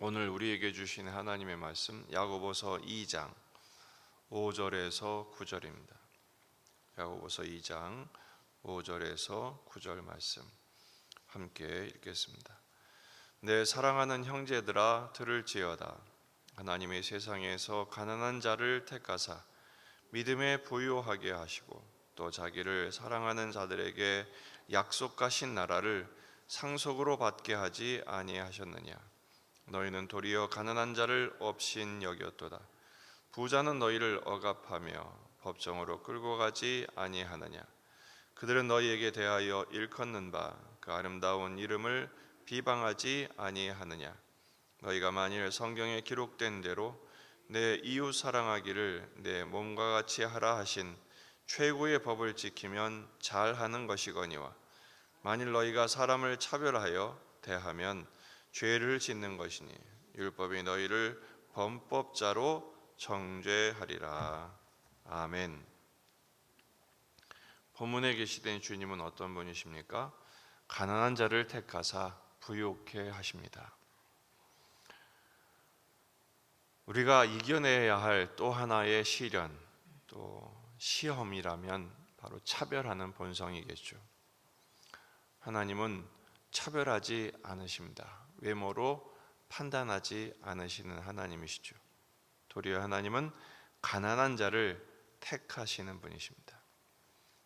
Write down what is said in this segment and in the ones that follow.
오늘 우리에게 주신 하나님의 말씀 야고보서 2장 5절에서 9절입니다. 야고보서 2장 5절에서 9절 말씀 함께 읽겠습니다. 내 사랑하는 형제들아 들을지어다. 하나님의 세상에서 가난한 자를 택하사 믿음에 부유하게 하시고 또 자기를 사랑하는 자들에게 약속하신 나라를 상속으로 받게 하지 아니하셨느냐. 너희는 도리어 가난한 자를 업신 여겼도다. 부자는 너희를 억압하며 법정으로 끌고 가지 아니하느냐. 그들은 너희에게 대하여 일컫는 바 그 아름다운 이름을 비방하지 아니하느냐. 너희가 만일 성경에 기록된 대로 내 이웃 사랑하기를 내 몸과 같이 하라 하신 최고의 법을 지키면 잘하는 것이거니와 만일 너희가 사람을 차별하여 대하면 죄를 짓는 것이니 율법이 너희를 범법자로 정죄하리라. 아멘. 본문에 계시된 주님은 어떤 분이십니까? 가난한 자를 택하사 부유케 하십니다. 우리가 이겨내야 할 또 하나의 시련, 또 시험이라면 바로 차별하는 본성이겠죠. 하나님은 차별하지 않으십니다. 외모로 판단하지 않으시는 하나님이시죠. 도리어 하나님은 가난한 자를 택하시는 분이십니다.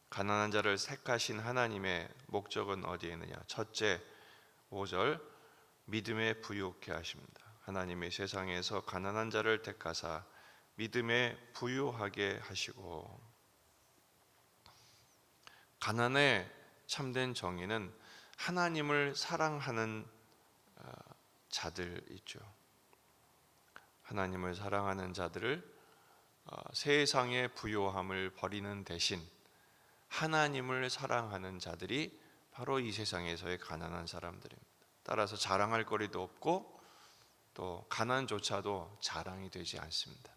가난한 자를 택하신 하나님의 목적은 어디에 있느냐? 첫째, 5절 믿음에 부유케 하십니다. 하나님의 세상에서 가난한 자를 택하사 믿음에 부유하게 하시고, 가난의 참된 정의는 하나님을 사랑하는 자들이죠. 하나님을 사랑하는 자들을 세상의 부요함을 버리는 대신 하나님을 사랑하는 자들이 바로 이 세상에서의 가난한 사람들입니다. 따라서 자랑할 거리도 없고 또 가난조차도 자랑이 되지 않습니다.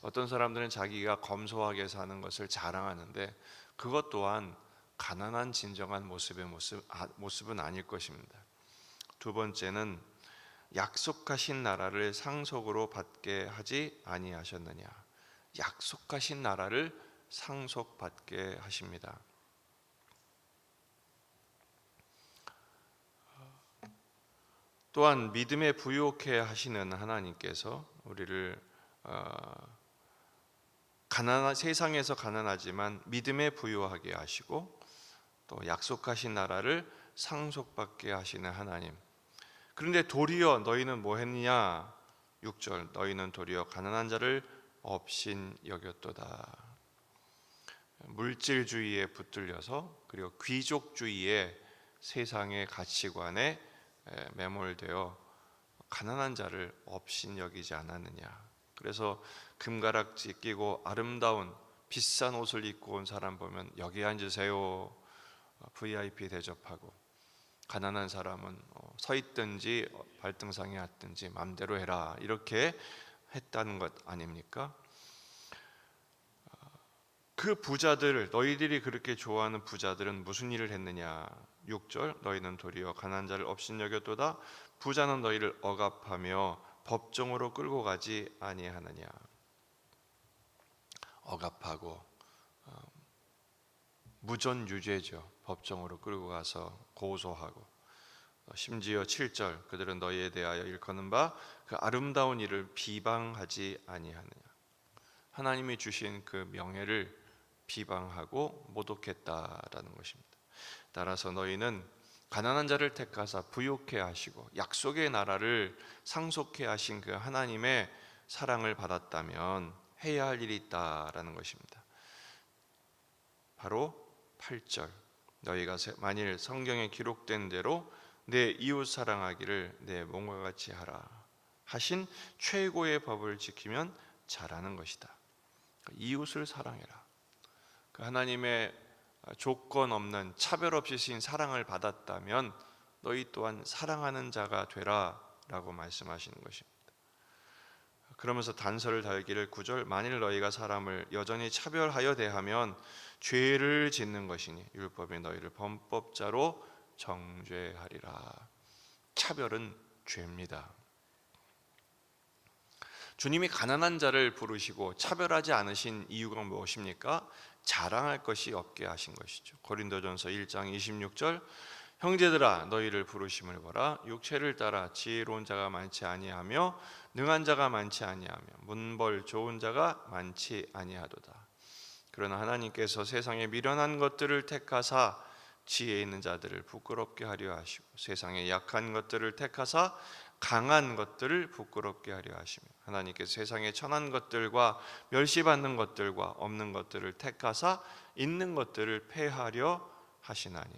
어떤 사람들은 자기가 검소하게 사는 것을 자랑하는데 그것 또한 가난한 진정한 모습은 아닐 것입니다. 두 번째는 약속하신 나라를 상속으로 받게 하지 아니하셨느냐. 약속하신 나라를 상속받게 하십니다. 또한 믿음에 부유케 하시는 하나님께서 우리를 세상에서 가난하지만 믿음에 부유하게 하시고 또 약속하신 나라를 상속받게 하시는 하나님. 그런데 도리어 너희는 뭐 했느냐? 6절 너희는 도리어 가난한 자를 업신 여겼도다. 물질주의에 붙들려서 그리고 귀족주의의 세상의 가치관에 매몰되어 가난한 자를 업신 여기지 않았느냐. 그래서 금가락지 끼고 아름다운 비싼 옷을 입고 온 사람 보면 여기 앉으세요, VIP 대접하고, 가난한 사람은 서 있든지 발등상에 앉든지 마음대로 해라 이렇게 했다는 것 아닙니까? 그 부자들, 너희들이 그렇게 좋아하는 부자들은 무슨 일을 했느냐? 6절 너희는 도리어 가난한 자를 업신 여겼도다. 부자는 너희를 억압하며 법정으로 끌고 가지 아니하느냐. 억압하고 무전유죄죠. 법정으로 끌고 가서 고소하고, 심지어 7절 그들은 너희에 대하여 일컫는 바 그 아름다운 일을 비방하지 아니하느냐. 하나님이 주신 그 명예를 비방하고 모독했다라는 것입니다. 따라서 너희는 가난한 자를 택하사 부유케 하시고 약속의 나라를 상속케 하신 그 하나님의 사랑을 받았다면 해야 할 일이 있다라는 것입니다. 바로 8절 너희가 만일 성경에 기록된 대로 내 이웃 사랑하기를 내 몸과 같이 하라 하신 최고의 법을 지키면 잘하는 것이다. 이웃을 사랑해라. 그 하나님의 조건 없는 차별 없이 신 사랑을 받았다면 너희 또한 사랑하는 자가 되라 라고 말씀하시는 것입니다. 그러면서 단서를 달기를 9절 만일 너희가 사람을 여전히 차별하여 대하면 죄를 짓는 것이니 율법이 너희를 범법자로 정죄하리라. 차별은 죄입니다. 주님이 가난한 자를 부르시고 차별하지 않으신 이유가 무엇입니까? 자랑할 것이 없게 하신 것이죠. 고린도전서 1장 26절, 형제들아 너희를 부르심을 보라. 육체를 따라 지혜로운 자가 많지 아니하며 능한 자가 많지 아니하며 문벌 좋은 자가 많지 아니하도다. 그러나 하나님께서 세상에 미련한 것들을 택하사 지혜 있는 자들을 부끄럽게 하려 하시고 세상에 약한 것들을 택하사 강한 것들을 부끄럽게 하려 하시며 하나님께서 세상에 천한 것들과 멸시받는 것들과 없는 것들을 택하사 있는 것들을 폐하려 하시나니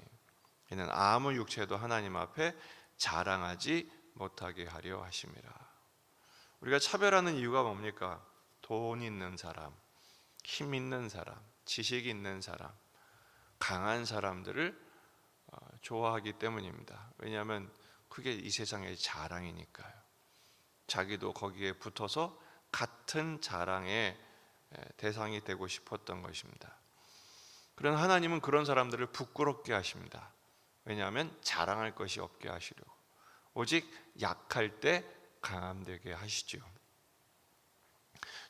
이는 아무 육체도 하나님 앞에 자랑하지 못하게 하려 하심이라. 우리가 차별하는 이유가 뭡니까? 돈 있는 사람, 힘 있는 사람, 지식 있는 사람, 강한 사람들을 좋아하기 때문입니다. 왜냐하면 그게 이 세상의 자랑이니까요. 자기도 거기에 붙어서 같은 자랑의 대상이 되고 싶었던 것입니다. 그러나 하나님은 그런 사람들을 부끄럽게 하십니다. 왜냐하면 자랑할 것이 없게 하시려고. 오직 약할 때 강함되게 하시죠.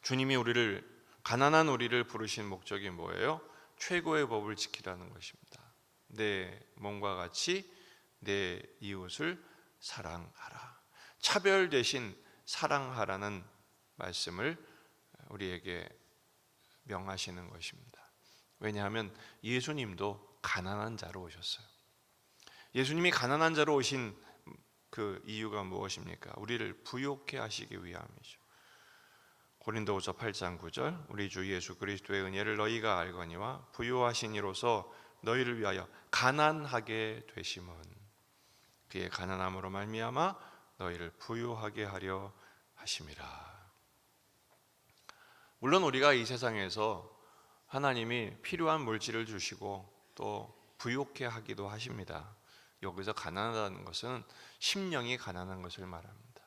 주님이 가난한 우리를 부르신 목적이 뭐예요? 최고의 법을 지키라는 것입니다. 내 몸과 같이 내 이웃을 사랑하라. 차별 대신 사랑하라는 말씀을 우리에게 명하시는 것입니다. 왜냐하면 예수님도 가난한 자로 오셨어요. 예수님이 가난한 자로 오신 그 이유가 무엇입니까? 우리를 부욕해 하시기 위함이죠. 고린도후서 8장 9절, 우리 주 예수 그리스도의 은혜를 너희가 알거니와 부요하신 이로서 너희를 위하여 가난하게 되심은 그의 가난함으로 말미암아 너희를 부요하게 하려 하심이라. 물론 우리가 이 세상에서 하나님이 필요한 물질을 주시고 또 부요케 하기도 하십니다. 여기서 가난하다는 것은 심령이 가난한 것을 말합니다.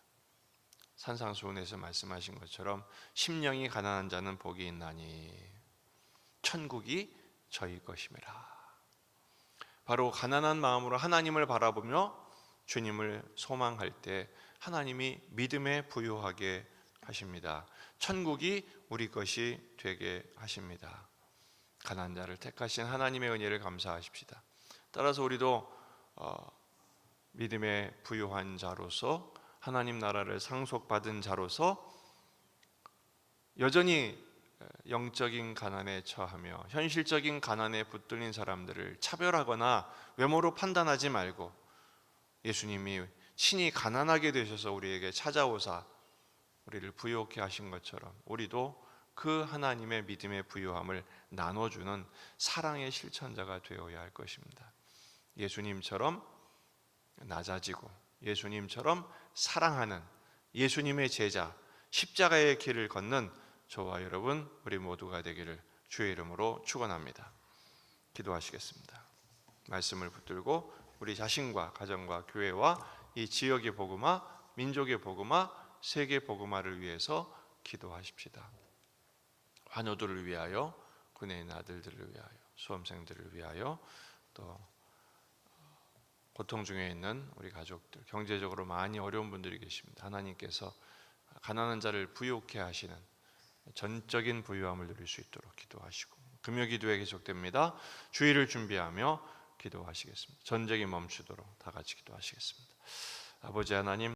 산상수훈에서 말씀하신 것처럼 심령이 가난한 자는 복이 있나니 천국이 저희 것임이라. 바로 가난한 마음으로 하나님을 바라보며 주님을 소망할 때 하나님이 믿음에 부요하게 하십니다. 천국이 우리 것이 되게 하십니다. 가난한 자를 택하신 하나님의 은혜를 감사하십시다. 따라서 우리도 믿음에 부요한 자로서 하나님 나라를 상속받은 자로서 여전히 영적인 가난에 처하며 현실적인 가난에 붙들린 사람들을 차별하거나 외모로 판단하지 말고 예수님이 친히 가난하게 되셔서 우리에게 찾아오사 우리를 부요케 하신 것처럼 우리도 그 하나님의 믿음의 부요함을 나눠주는 사랑의 실천자가 되어야 할 것입니다. 예수님처럼 낮아지고 예수님처럼 사랑하는 예수님의 제자, 십자가의 길을 걷는 저와 여러분 우리 모두가 되기를 주의 이름으로 축원합니다. 기도하시겠습니다. 말씀을 붙들고 우리 자신과 가정과 교회와 이 지역의 복음화, 민족의 복음화, 세계 복음화를 위해서 기도하십시다. 환우들을 위하여, 군의 아들들을 위하여, 수험생들을 위하여, 또 고통 중에 있는 우리 가족들, 경제적으로 많이 어려운 분들이 계십니다. 하나님께서 가난한 자를 부요케 하시는 전적인 부유함을 누릴 수 있도록 기도하시고, 금요 기도회 계속됩니다. 주일을 준비하며 기도하시겠습니다. 전쟁이 멈추도록 다 같이 기도하시겠습니다. 아버지 하나님,